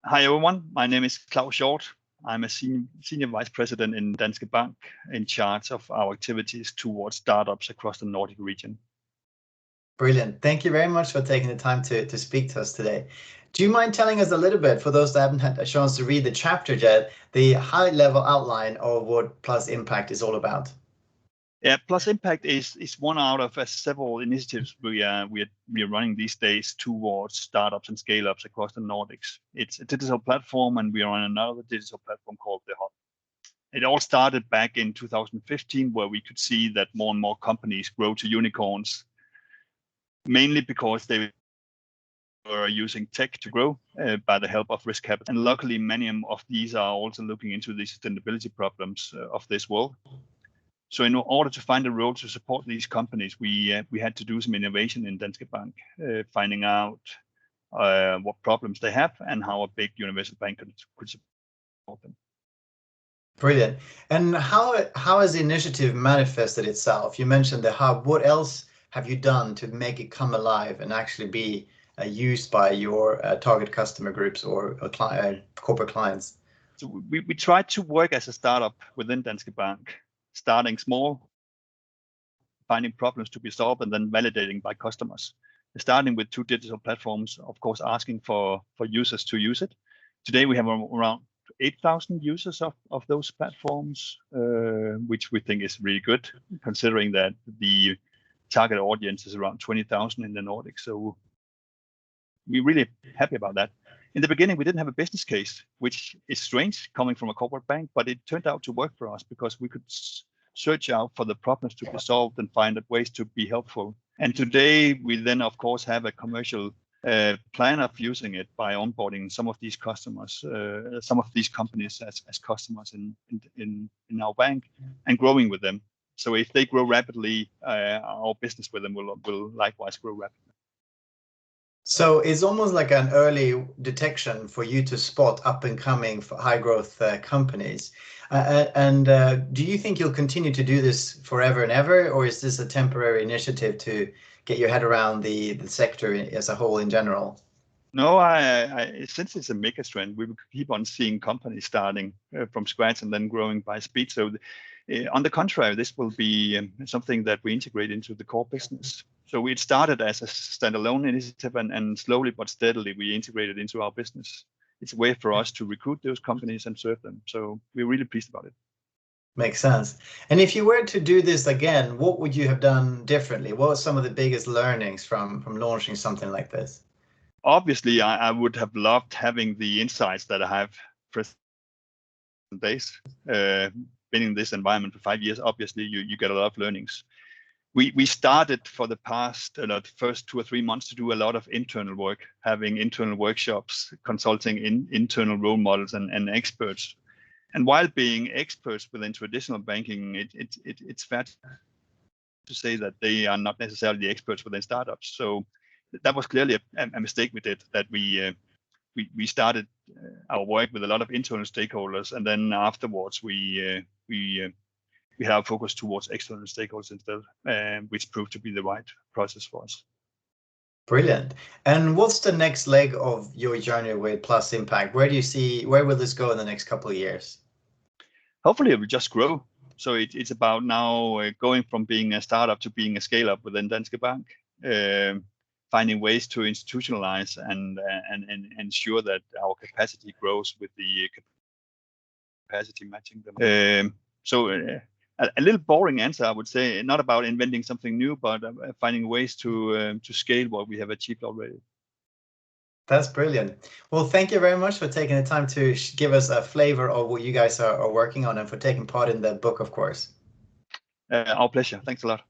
Hi everyone, my name is Claus Short. I'm a senior vice president in Danske Bank, in charge of our activities towards startups across the Nordic region. Brilliant. Thank you very much for taking the time to speak to us today. Do you mind telling us a little bit, for those that haven't had a chance to read the chapter yet, the high-level outline of what Plus Impact is all about? Yeah, Plus Impact is one out of several initiatives we are running these days towards startups and scale-ups across the Nordics. It's a digital platform, and we are on another digital platform called the Hub. It all started back in 2015, where we could see that more and more companies grow to unicorns, mainly because they were using tech to grow by the help of risk capital. And luckily, many of these are also looking into the sustainability problems of this world. So in order to find a role to support these companies, we had to do some innovation in Danske Bank, finding out what problems they have and how a big universal bank could support them. Brilliant. And how has the initiative manifested itself? You mentioned the Hub. What else have you done to make it come alive and actually be used by your target customer groups or corporate clients? So we tried to work as a startup within Danske Bank, starting small, finding problems to be solved, and then validating by customers. Starting with 2 digital platforms, of course, asking for users to use it. Today we have around 8,000 users of those platforms, which we think is really good, considering that the target audience is around 20,000 in the Nordics. So we're really happy about that. In the beginning, we didn't have a business case, which is strange coming from a corporate bank, but it turned out to work for us because we could search out for the problems to be solved and find ways to be helpful. And today, we then, of course, have a commercial plan of using it by onboarding some of these customers, some of these companies as customers in our bank, and growing with them. So if they grow rapidly, our business with them will likewise grow rapidly. So it's almost like an early detection for you to spot up and coming for high growth companies. Do you think you'll continue to do this forever and ever, or is this a temporary initiative to get your head around the sector as a whole in general? No, since it's a mega trend, we will keep on seeing companies starting from scratch and then growing by speed. So on the contrary, this will be something that we integrate into the core business. So we started as a standalone initiative, and slowly but steadily we integrated into our business. It's a way for us to recruit those companies and serve them. So we're really pleased about it. Makes sense. And if you were to do this again, what would you have done differently? What were some of the biggest learnings from launching something like this? Obviously, I would have loved having the insights that I have present days. Been in this environment for 5 years, obviously you get a lot of learnings. We started for the first 2 or 3 months to do a lot of internal work, having internal workshops, consulting in internal role models and experts. And while being experts within traditional banking, it's fair to say that they are not necessarily the experts within startups. So that was clearly a mistake we did, that we started our work with a lot of internal stakeholders, and then afterwards we had our focus towards external stakeholders instead, which proved to be the right process for us. Brilliant. And what's the next leg of your journey with Plus Impact? Where will this go in the next couple of years? Hopefully it will just grow. So it's about now going from being a startup to being a scale-up within Danske Bank, finding ways to institutionalize and ensure that our capacity grows with the capacity matching them. A little boring answer, I would say, not about inventing something new, but finding ways to scale what we have achieved already. That's brilliant. Well, thank you very much for taking the time to give us a flavor of what you guys are working on, and for taking part in the book, of course. Our pleasure. Thanks a lot.